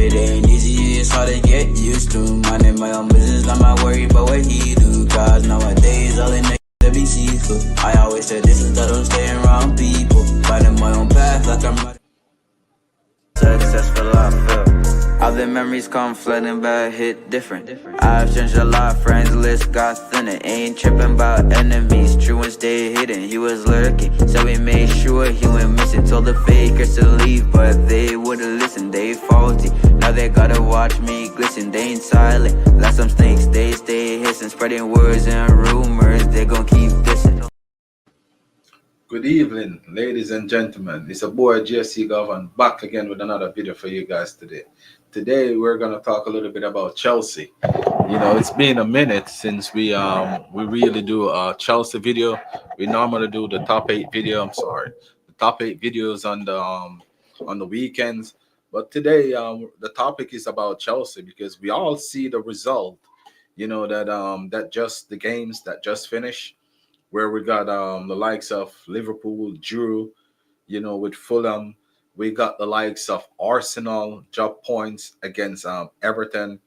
It ain't easy, it's hard to get used to. Minding my own business, I'm not worried about what he do. Cause nowadays, all the niggas to be see-through. I always said this is that I'm staying around people. Finding my own path like I'm running. Successful, I feel. All the memories come flooding back, hit different. I've changed a lot, friends list got thinner. Ain't tripping about enemies, true and stay hidden. He was lurking, so we made sure he went missing. Told the fakers to leave, but they wouldn't listen, they faulty. Now they gotta watch me glisten, they ain't silent. Like some snakes, they stay hissing. Spreading words and rumors, they gon' keep dissing. Good evening, ladies and gentlemen. It's a boy JC Garvan back again with another video for you guys today. Today we're gonna talk a little bit about Chelsea. You know, it's been a minute since we really do a Chelsea video. We normally do the top 8 video. The top 8 videos on the weekends. But today the topic is about Chelsea because we all see the result. You know that just the games that just finished, where we got the likes of Liverpool drew, you know, with Fulham. We got the likes of Arsenal drop points against Everton,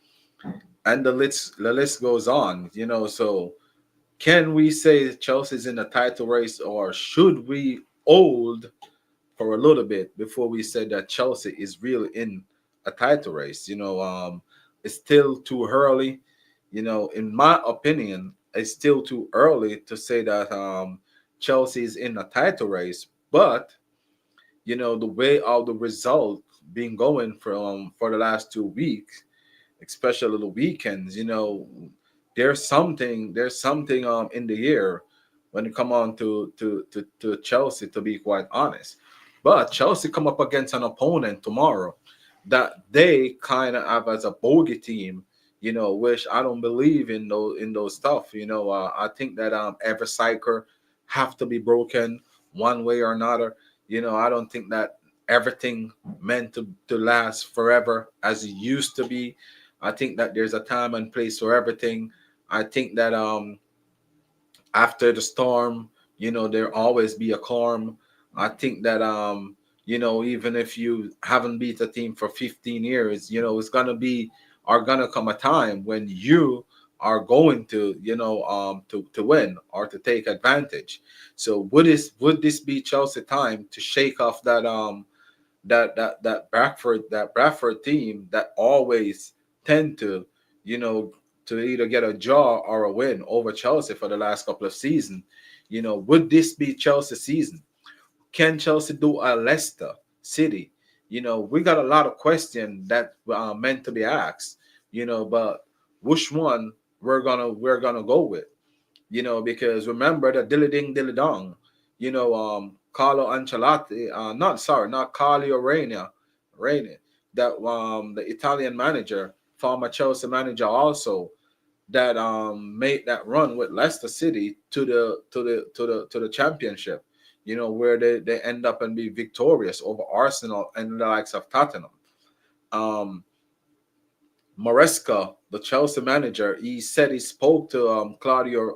and the list goes on. You know, so can we say Chelsea's in the title race, or should we hold for a little bit before we say that Chelsea is really in a title race? You know, it's still too early. You know, in my opinion, it's still too early to say that Chelsea is in a title race. But you know, the way all the result been going for the last 2 weeks, especially the weekends, you know, there's something in the air when it come on to Chelsea, to be quite honest. But Chelsea come up against an opponent tomorrow that they kind of have as a bogey team, you know, which I don't believe in those stuff. You know, I think that every cycle have to be broken one way or another. You know, I don't think that everything meant to last forever as it used to be. I think that there's a time and place for everything. I think that after the storm, you know, there always be a calm. I think that you know, even if you haven't beat a team for 15 years, you know, it's gonna be are gonna come a time when you are going to, you know, to win or to take advantage. So would this be Chelsea time to shake off that Bradford team that always tend to, you know, to either get a draw or a win over Chelsea for the last couple of seasons? You know, would this be Chelsea season? Can Chelsea do a Leicester City? You know, we got a lot of questions that are meant to be asked. You know, but which one we're gonna go with? You know, because remember the dilly ding dilly dong. You know, Carlo Ancelotti, not Carlo Reina, that the Italian manager, former Chelsea manager, also that made that run with Leicester City to the championship. You know, where they end up and be victorious over Arsenal and the likes of Tottenham. Um, Maresca, the Chelsea manager, he said he spoke to Claudio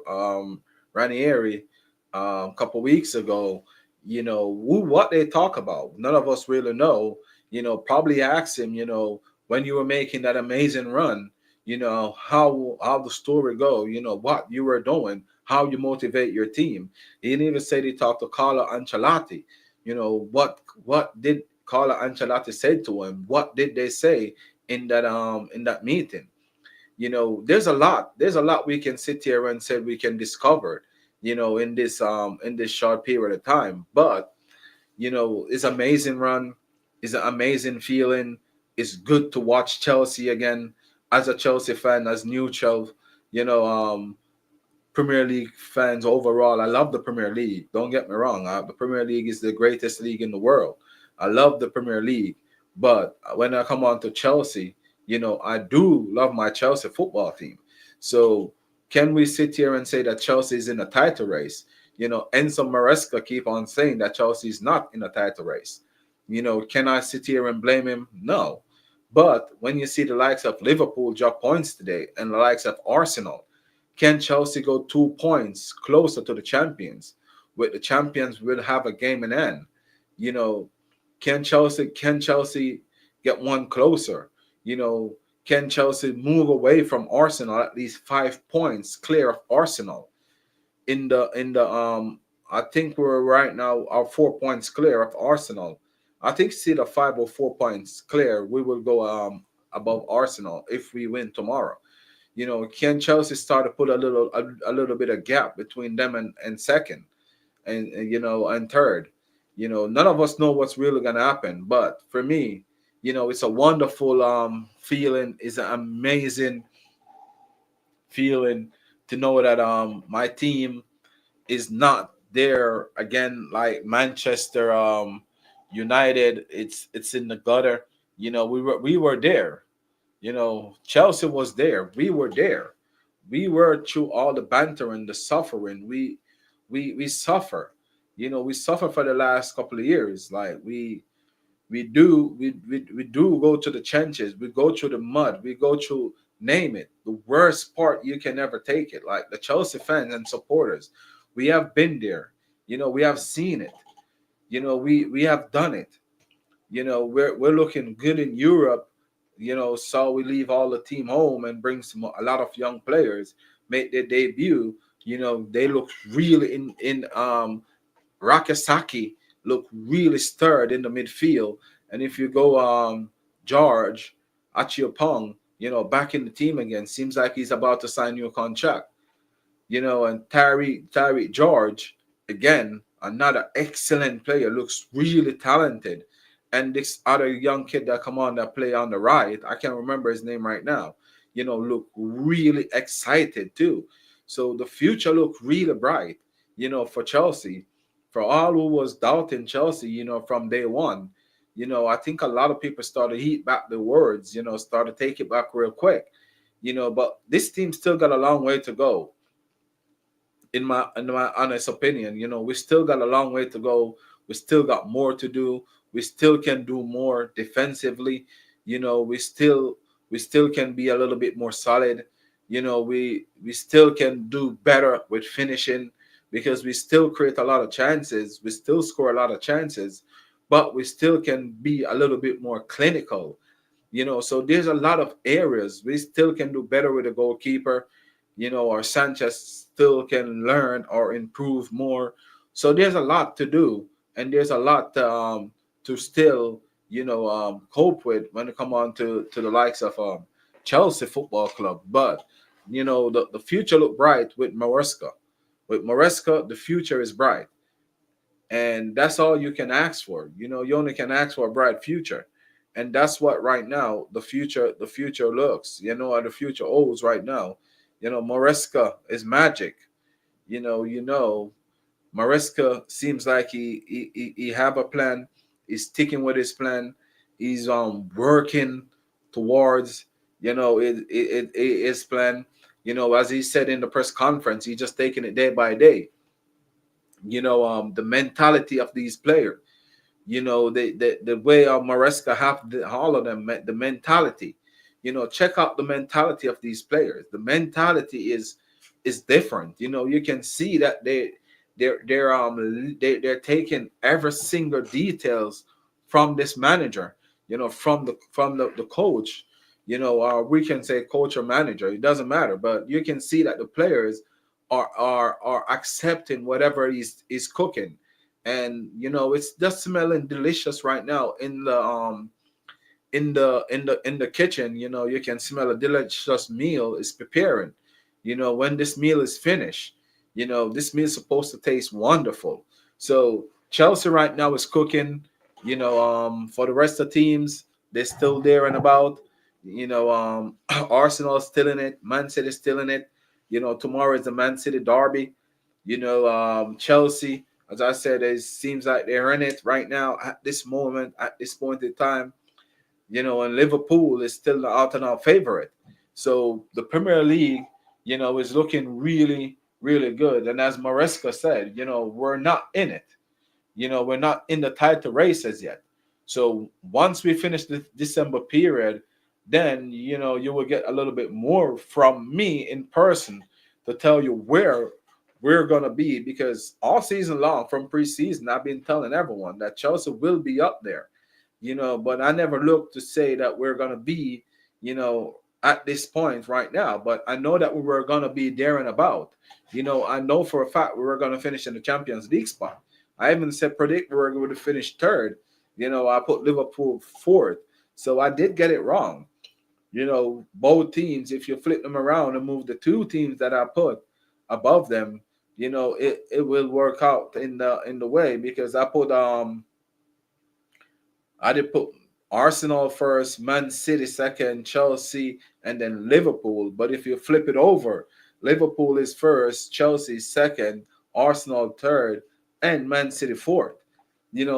Ranieri a couple weeks ago. You know, what they talk about, none of us really know. You know, probably asked him, you know, when you were making that amazing run, you know, how the story go, you know, what you were doing, how you motivate your team. He didn't even say he talked to Carlo Ancelotti. You know, what did Carlo Ancelotti say to him? What did they say in that meeting? You know, there's a lot we can sit here and say we can discover, you know, in this short period of time. But you know, it's amazing run, it's an amazing feeling. It's good to watch Chelsea again. As a Chelsea fan, as neutral, you know, Premier League fans overall, I love the Premier League. Don't get me wrong. The Premier League is the greatest league in the world. I love the Premier League. But when I come on to Chelsea, you know, I do love my Chelsea football team. So can we sit here and say that Chelsea is in a title race? You know, Enzo Maresca keep on saying that Chelsea is not in a title race. You know, can I sit here and blame him? No. But when you see the likes of Liverpool drop points today and the likes of Arsenal, can Chelsea go 2 points closer to the champions? With the champions will have a game in hand. You know, can Chelsea get one closer? You know, can Chelsea move away from Arsenal at least 5 points clear of Arsenal in the I think we're right now are 4 points clear of Arsenal. I think see the 5 or 4 points clear, we will go above Arsenal if we win tomorrow. You know, can Chelsea start to put a little bit of gap between them and second and you know and third? You know, none of us know what's really gonna happen. But for me, you know, it's a wonderful feeling, it's an amazing feeling to know that my team is not there again like Manchester United. It's in the gutter. You know, we were there. You know, Chelsea was there. We were there. We were through all the banter and the suffering. We suffer. You know, we suffer for the last couple of years. Like we do go to the trenches, we go through the mud, we go through, name it, the worst part you can ever take it. Like the Chelsea fans and supporters, we have been there. You know, we have seen it. You know, we have done it. You know, we're looking good in Europe. You know, so we leave all the team home and bring a lot of young players make their debut. You know, they look really in Rakasaki look really stirred in the midfield. And if you go George Achiopong, you know, back in the team again, seems like he's about to sign you a contract. You know, and Tyreek George, again, another excellent player, looks really talented. And this other young kid that come on that play on the right, I can't remember his name right now, you know, look really excited too. So the future look really bright, you know, for Chelsea. For all who was doubting Chelsea, you know, from day one, you know, I think a lot of people started heat back the words, you know, started take it back real quick, you know, but this team still got a long way to go in my honest opinion. You know, we still got a long way to go. We still got more to do. We still can do more defensively. You know, we still can be a little bit more solid. You know, we still can do better with finishing because we still create a lot of chances. We still score a lot of chances, but we still can be a little bit more clinical. You know, so there's a lot of areas we still can do better with the goalkeeper. You know, or Sanchez still can learn or improve more. So there's a lot to do, and there's a lot to still, you know, cope with when it come on to the likes of Chelsea Football Club. But you know, the future look bright with Maresca. With Maresca, the future is bright, and that's all you can ask for. You know, you only can ask for a bright future, and that's what right now the future looks. You know, or the future holds right now. You know, Maresca is magic. You know, Maresca seems like he have a plan. He's sticking with his plan. He's working towards, you know, his plan. You know, as he said in the press conference, he's just taking it day by day. You know, the mentality of these players. You know, the way Maresca have all of them, the mentality. You know, check out the mentality of these players. The mentality is different. You know, you can see that they're taking every single details from this manager. You know, from the coach. You know, we can say coach or manager. It doesn't matter, but you can see that the players are accepting whatever he's cooking. And you know, it's just smelling delicious right now in the kitchen. You know, you can smell a delicious meal is preparing. You know, when this meal is finished, you know, this meal is supposed to taste wonderful. So Chelsea right now is cooking. You know, for the rest of the teams, they're still there and about. You know, Arsenal is still in it, Man City is still in it. You know, tomorrow is the Man City derby. You know, Chelsea, as I said, it seems like they're in it right now at this moment, at this point in time. You know, and Liverpool is still the out and out favorite. So the Premier League, you know, is looking really, really good. And as Maresca said, you know, we're not in it. You know, we're not in the title races yet. So once we finish the December period, then you know you will get a little bit more from me in person to tell you where we're gonna be, because all season long from preseason I've been telling everyone that Chelsea will be up there. But I never looked to say that we're gonna be, at this point right now. But I know that we were gonna be there and about. I know for a fact we were gonna finish in the Champions League spot. I even said predict we were going to finish third. I put Liverpool fourth, so I did get it wrong. Both teams, if you flip them around and move the two teams that I put above them, it will work out in the way, because I did put Arsenal first, Man City second, Chelsea, and then Liverpool. But if you flip it over, Liverpool is first, Chelsea second, Arsenal third, and Man City fourth.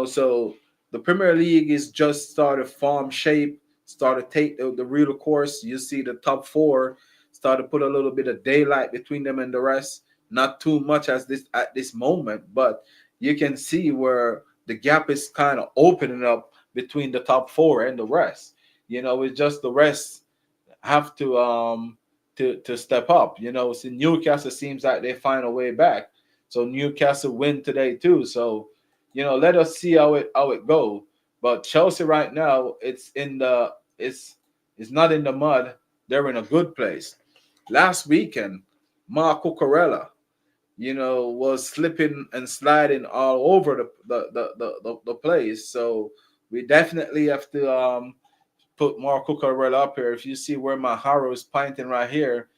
So the Premier League is just started form shape, started take the real course. You see the top four start to put a little bit of daylight between them and the rest. Not too much as this at this moment, but you can see where the gap is kind of opening up between the top four and the rest. It's just the rest have to step up. So Newcastle seems like they find a way back. So Newcastle win today too. So let us see how it go. But Chelsea right now, it's not in the mud. They're in a good place. Last weekend, Mark Cucurella, was slipping and sliding all over the place. So we definitely have to put more Cucurella up here. If you see where my arrow is pointing right here,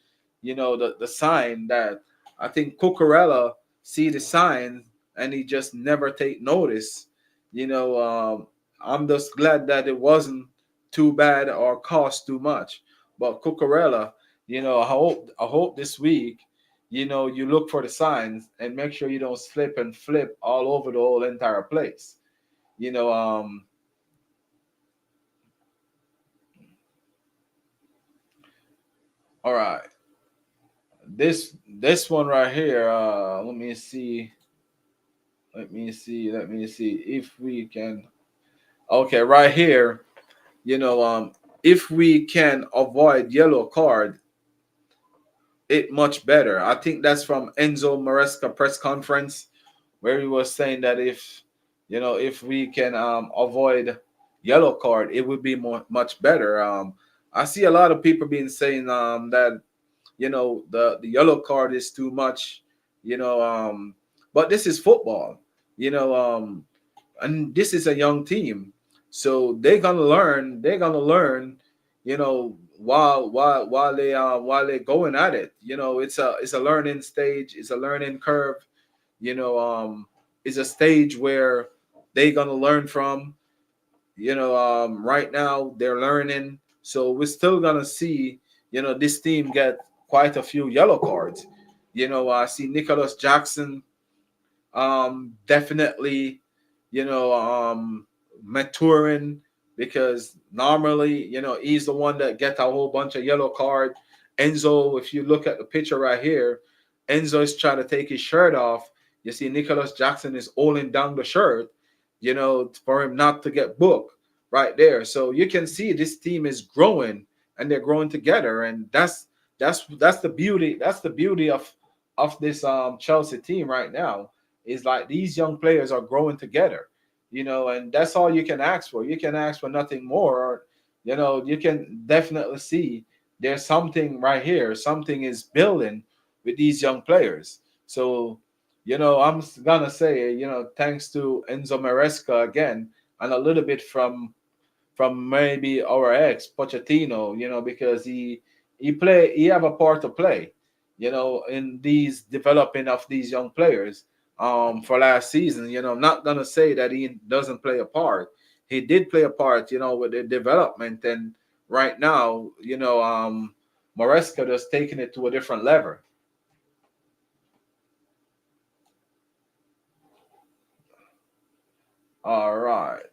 the sign that I think Cucurella see the sign and he just never take notice. I'm just glad that it wasn't too bad or cost too much. But Cucurella, I hope this week, you look for the signs and make sure you don't slip and flip all over the whole entire place. You know, all right. This one right here, let me see. Let me see if we can. Okay, right here, if we can avoid yellow card, it much better. I think that's from Enzo Maresca press conference, where he was saying that if we can avoid yellow card, it would be much better. I see a lot of people being saying that the yellow card is too much, but this is football, and this is a young team, so they're gonna learn, while they're going at it. It's a learning stage, it's a learning curve, you know it's a stage where they're gonna learn from. Right now they're learning, so we're still gonna see this team get quite a few yellow cards. I see Nicholas Jackson definitely, maturing, because normally, he's the one that get a whole bunch of yellow card. Enzo, if you look at the picture right here, Enzo is trying to take his shirt off. You see Nicholas Jackson is holding down the shirt, for him not to get booked right there. So you can see this team is growing, and they're growing together, and that's the beauty. That's the beauty of this Chelsea team right now, is like these young players are growing together, and that's all you can ask for. You can ask for nothing more. Or, you can definitely see there's something right here. Something is building with these young players. So, I'm gonna say, thanks to Enzo Maresca again, and a little bit from maybe our ex Pochettino, because he have a part to play, in these developing of these young players. For last season, I'm not gonna say that he doesn't play a part. He did play a part, with the development, and right now, Maresca just taking it to a different level. All right,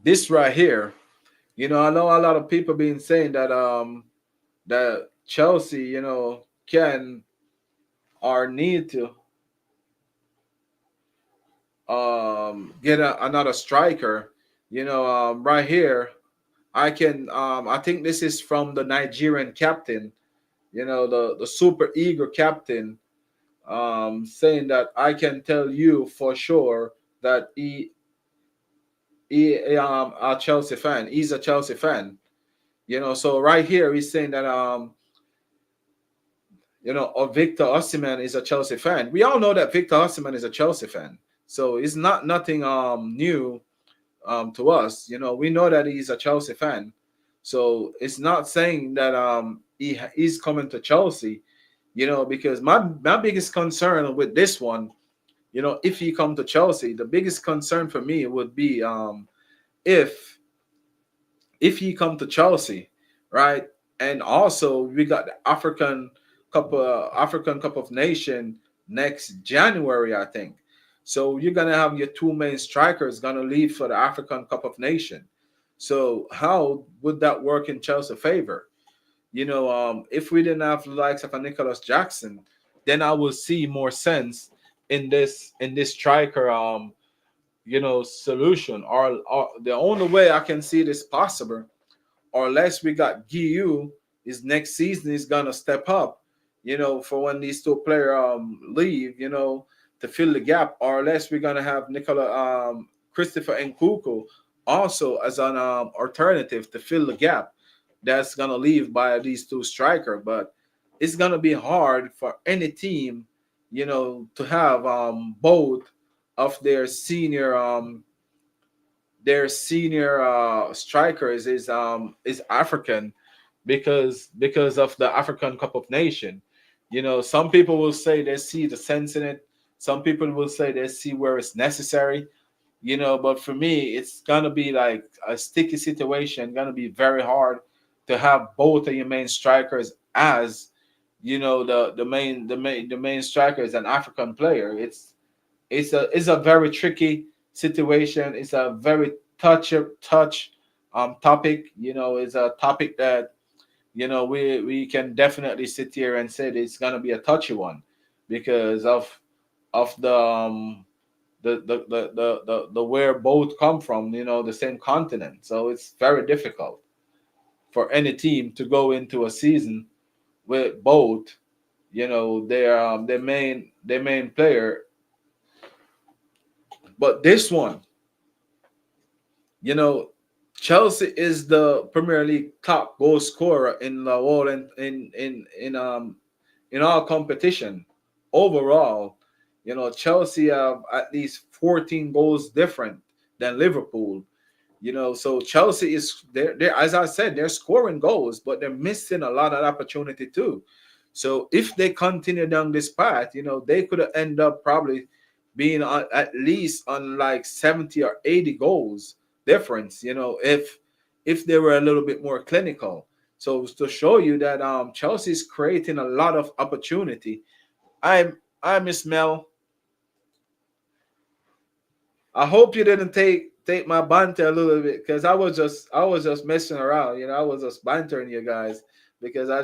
this right here, I know a lot of people been saying that Chelsea, can or need to get another striker. Right here, I think this is from the Nigerian captain, the super eager captain. saying that I can tell you for sure that he a Chelsea fan. He's a Chelsea fan. So right here he's saying that Victor Osimhen is a Chelsea fan. We all know that Victor Osimhen is a Chelsea fan. So it's not nothing new to us. We know that he's a Chelsea fan. So it's not saying that he's coming to Chelsea. Because my biggest concern with this one, if he come to Chelsea, the biggest concern for me would be if he come to Chelsea, right? And also we got the African Cup of Nation next January, I think. So you're gonna have your two main strikers gonna leave for the African Cup of Nation. So how would that work in Chelsea favor? If we didn't have the likes of a Nicholas Jackson, then I would see more sense in this striker solution. Or the only way I can see this possible, or unless we got Giu, is next season is gonna step up, for when these two players leave, to fill the gap, or unless we're gonna have Christopher Nkuku also as an alternative to fill the gap that's gonna leave by these two striker. But it's gonna be hard for any team, to have both of their senior strikers is African, because of the African Cup of Nation. Some people will say they see the sense in it. Some people will say they see where it's necessary. But for me, it's gonna be like a sticky situation. Gonna be very hard to have both of your main strikers as the main striker is an African player. It's a very tricky situation. It's a very touch topic. It's a topic that we can definitely sit here and say that it's gonna be a touchy one because of the where both come from. The same continent. So it's very difficult for any team to go into a season with both. Their main player. But this one, you know, Chelsea is the Premier League top goal scorer in the world, in all competition overall. Chelsea have at least 14 goals different than Liverpool. So Chelsea is they're as I said, they're scoring goals, but they're missing a lot of opportunity too. So if they continue down this path, they could end up probably being at least on like 70 or 80 goals difference, if they were a little bit more clinical. So to show you that Chelsea is creating a lot of opportunity. I Miss Mel, I hope you didn't take my banter a little bit, because I was just messing around. I was just bantering you guys because I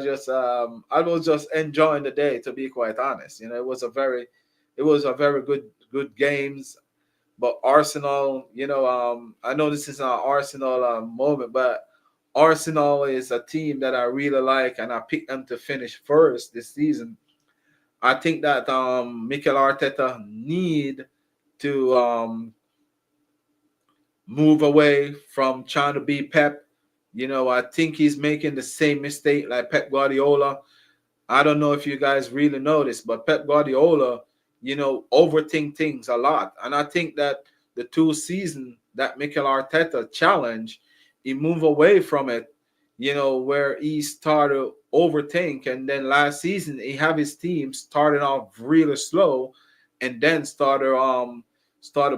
was just enjoying the day, to be quite honest. It was a very good games. But Arsenal, I know this is an Arsenal moment, but Arsenal is a team that I really like, and I picked them to finish first this season. I think that Mikel Arteta need to move away from trying to be Pep. I think he's making the same mistake like Pep Guardiola. I don't know if you guys really notice, but Pep Guardiola, overthink things a lot. And I think that the two seasons that Mikel Arteta challenge, he move away from it, where he started overthink. And then last season, he have his team starting off really slow and then started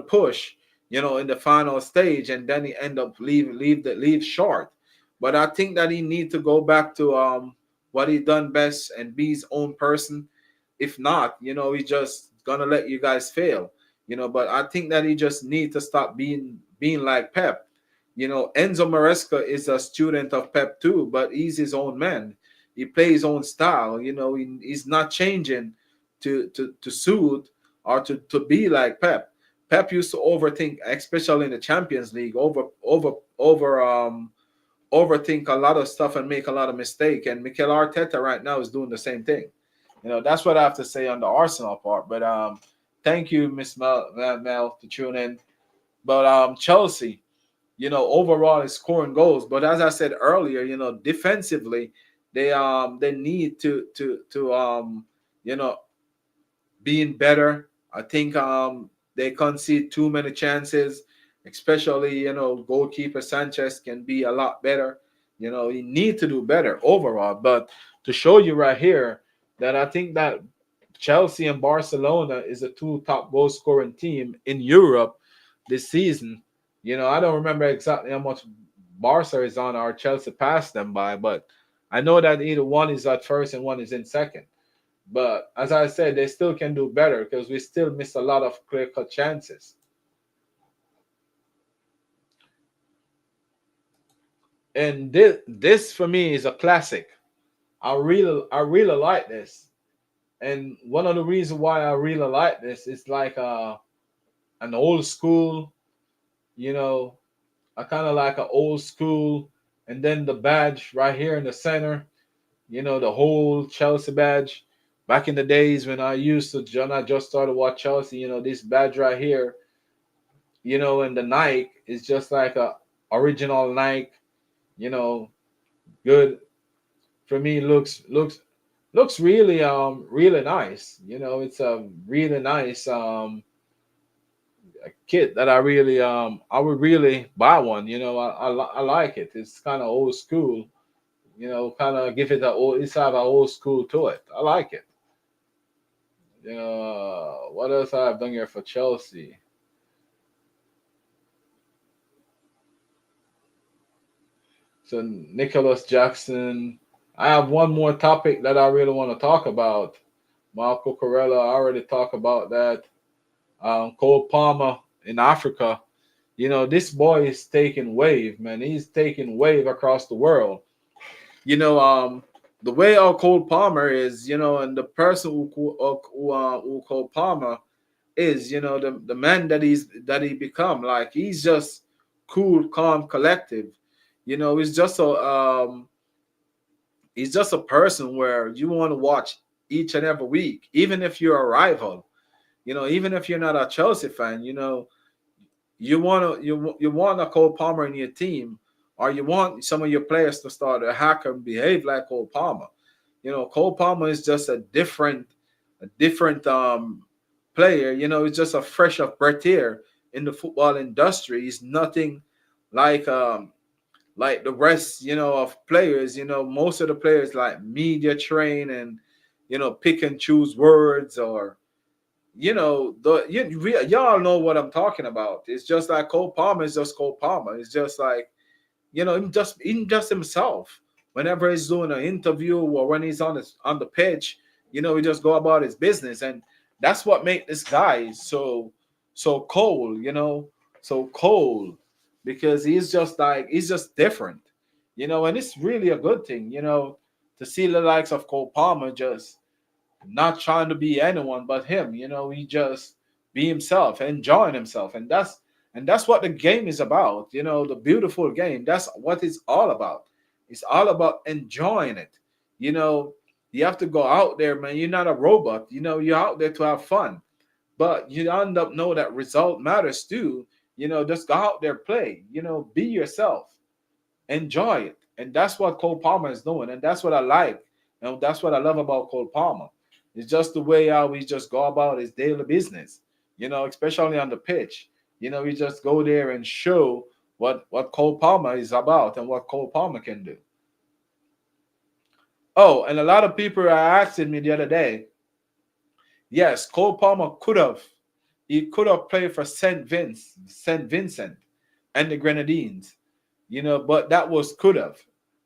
push, in the final stage, and then he end up leave short. But I think that he need to go back to what he done best and be his own person. If not, he just gonna let you guys fail. But I think that he just need to stop being like Pep. Enzo Maresca is a student of Pep too, but he's his own man. He plays his own style. He's not changing to suit or to be like Pep. Pep used to overthink, especially in the Champions League, overthink a lot of stuff and make a lot of mistake. And Mikel Arteta right now is doing the same thing. That's what I have to say on the Arsenal part. But thank you, Miss Mel, to tune in. But Chelsea, overall is scoring goals. But as I said earlier, defensively, they need to you know being better. I think they concede too many chances, especially goalkeeper Sanchez can be a lot better. You need to do better overall. But to show you right here that I think that Chelsea and Barcelona is the two top goal scoring team in Europe this season. I don't remember exactly how much Barca is on or Chelsea passed them by, but I know that either one is at first and one is in second. But as I said, they still can do better because we still miss a lot of clear cut chances. And this for me is a classic. I really like this. And one of the reasons why I really like this is like an old school, you know, I kind of like an old school, and then the badge right here in the center, the whole Chelsea badge. Back in the days when I just started watch Chelsea, this badge right here, and the Nike is just like a original Nike, you know, good for me. Looks really nice. It's a really nice kit that I would really buy one. I like it. It's kind of old school. Kind of give it it's have an old school to it. I like it. What else I have done here for Chelsea? So Nicholas Jackson. I have one more topic that I really want to talk about. Marco Corella, I already talked about that. Cole Palmer in Africa. This boy is taking wave, man. He's taking wave across the world. The way our Cole Palmer is, and the person who Cole Palmer is, the man that he become. Like he's just cool, calm, collective. He's just a person where you want to watch each and every week, even if you're a rival. Even if you're not a Chelsea fan, you want a Cole Palmer in your team, or you want some of your players to start to hack and behave like Cole Palmer. Cole Palmer is just a different player. He's just a fresh of breath here in the football industry. He's nothing like the rest, of players. Most of the players like media train and pick and choose words, or y'all know what I'm talking about. It's just like Cole Palmer is just Cole Palmer. It's just like him just himself. Whenever he's doing an interview or when he's on the pitch, he just go about his business, and that's what make this guy so cold. So cold because he's just different. And it's really a good thing. To see the likes of Cole Palmer just not trying to be anyone but him. He just be himself, enjoying himself, and that's what the game is about. The beautiful game. That's what it's all about. It's all about enjoying it. You know, you have to go out there, man. You're not a robot. You're out there to have fun, but you end up know that result matters too. Just go out there, play. Be yourself, enjoy it, and that's what Cole Palmer is doing, and that's what I like, and that's what I love about Cole Palmer. It's just the way how he just go about his daily business. Especially on the pitch. We just go there and show what Cole Palmer is about and what Cole Palmer can do. Oh, and a lot of people are asking me the other day. Yes, Cole Palmer he could have played for Saint Vincent, and the Grenadines. But that was could have,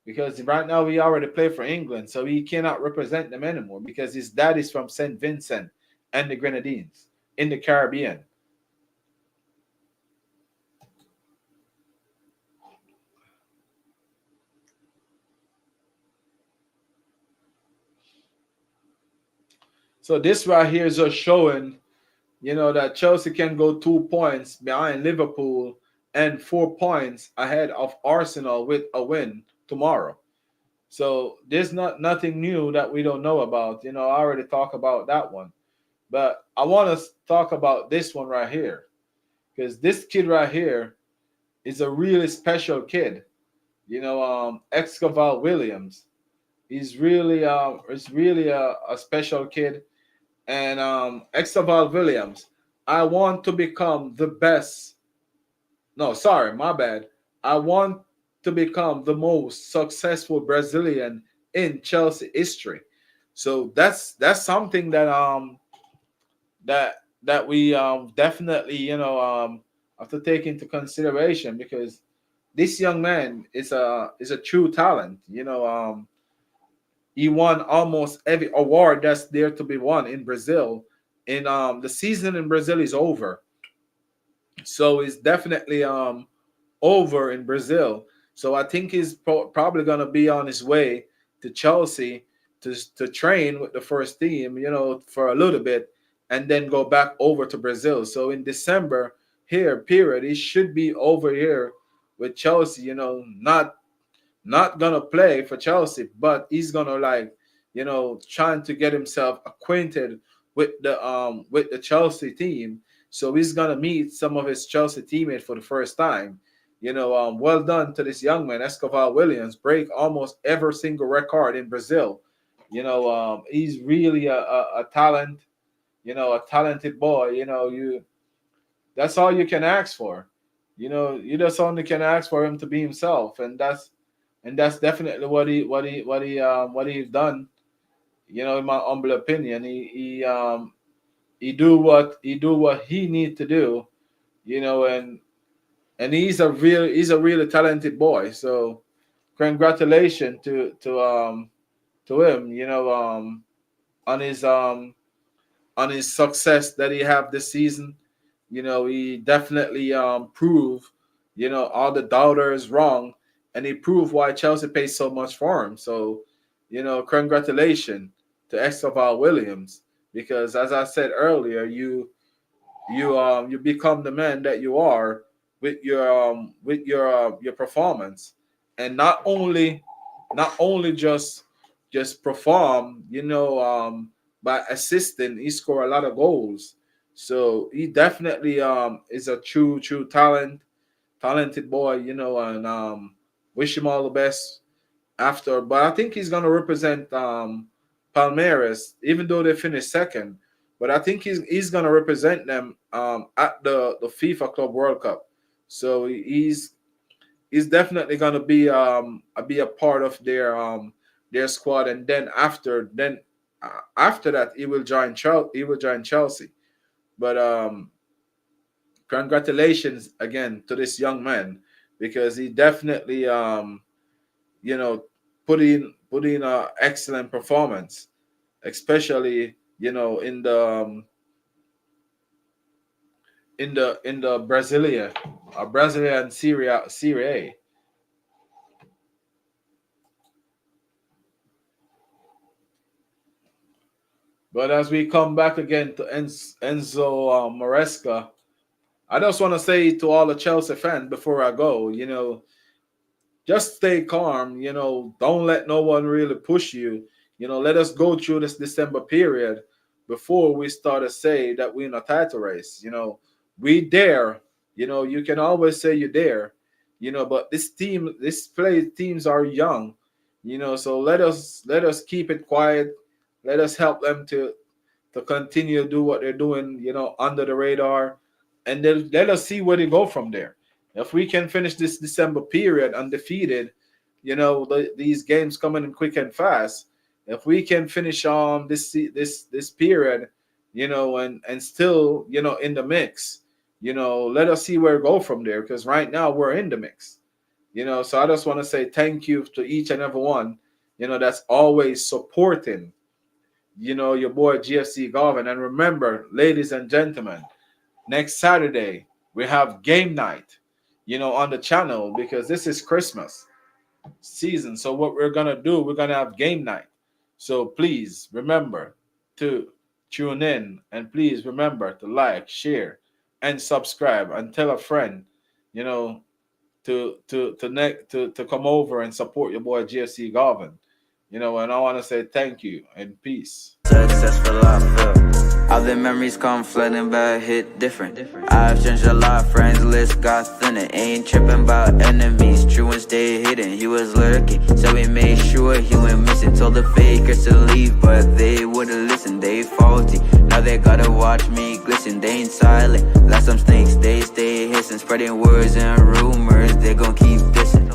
because right now he already played for England, so he cannot represent them anymore because his dad is from Saint Vincent and the Grenadines in the Caribbean. So this right here is just showing, that Chelsea can go 2 points behind Liverpool and 4 points ahead of Arsenal with a win tomorrow. So there's not nothing new that we don't know about. I already talked about that one. But I want to talk about this one right here, because this kid right here is a really special kid. Escobar Williams. He's really a special kid. And Escobar Williams, I want to become the best. No, sorry, my bad. I want to become the most successful Brazilian in Chelsea history. So that's something that we definitely have to take into consideration, because this young man is a true talent. He won almost every award that's there to be won in Brazil. And the season in Brazil is over, so it's definitely over in Brazil. So I think he's probably going to be on his way to Chelsea to train with the first team, for a little bit, and then go back over to Brazil. So in December here, period, he should be over here with Chelsea. Not gonna play for Chelsea, but he's gonna, like, trying to get himself acquainted with the Chelsea team. So he's gonna meet some of his Chelsea teammates for the first time. Well done to this young man, Escobar Williams, break almost every single record in Brazil. He's really a talent, a talented boy. You That's all you can ask for. You just only can ask for him to be himself, and that's definitely what he's done. In my humble opinion, he do what he need to do. And he's a really talented boy. So congratulations to him. On his on his success that he have this season. He definitely proved, all the doubters wrong, and he proved why Chelsea pays so much for him. So, congratulations to Escobar Williams, because as I said earlier, you become the man that you are with your performance, and not only just perform, by assisting, he scored a lot of goals. So he definitely is a true talented boy, and wish him all the best after. But I think he's gonna represent Palmeiras, even though they finished second. But I think he's gonna represent them at the FIFA Club World Cup. So he's definitely gonna be a part of their squad, and then after that he will join Chelsea. But congratulations again to this young man, because he definitely you know put in a excellent performance, especially in the Brazilian Serie A. But as we come back again to Enzo Maresca, I just want to say to all the Chelsea fans before I go, just stay calm. Don't let no one really push you. Let us go through this December period before we start to say that we're in a title race. We dare. You can always say you dare. But this play teams are young. So let us keep it quiet. Let us help them to continue to do what they're doing, under the radar, and then let us see where they go from there. If we can finish this December period undefeated, these games coming in quick and fast. If we can finish on this period, and still, in the mix, let us see where we go from there. Because right now we're in the mix. So I just want to say thank you to each and every one, that's always supporting, your boy GFC Garvan. And remember, ladies and gentlemen, next Saturday we have game night, on the channel, because this is Christmas season. So what we're gonna do, we're gonna have game night. So please remember to tune in, and please remember to like, share, and subscribe, and tell a friend, you know, to come over and support your boy JC Garvan. And I want to say thank you and peace. Successful, I feel. All the memories come flooding back, hit different. I've changed a lot, friends list got thinner. Ain't tripping about enemies, true and stay hidden. He was lurking, so we made sure he went missing. Told the fakers to leave, but they wouldn't listen, they faulty. Now they gotta watch me glisten, they ain't silent. Like some snakes, they stay hissing. Spreading words and rumors, they gon' keep dissing.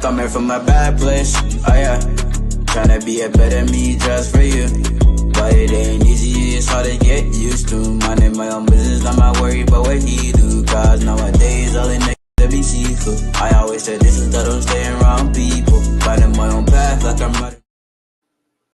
Coming from a bad place, oh yeah. Tryna be a better me just for you. But it ain't easy, it's hard to get used to. Minding my own business, I'm not worried about what he do. Cause nowadays all the niggas be seafood. I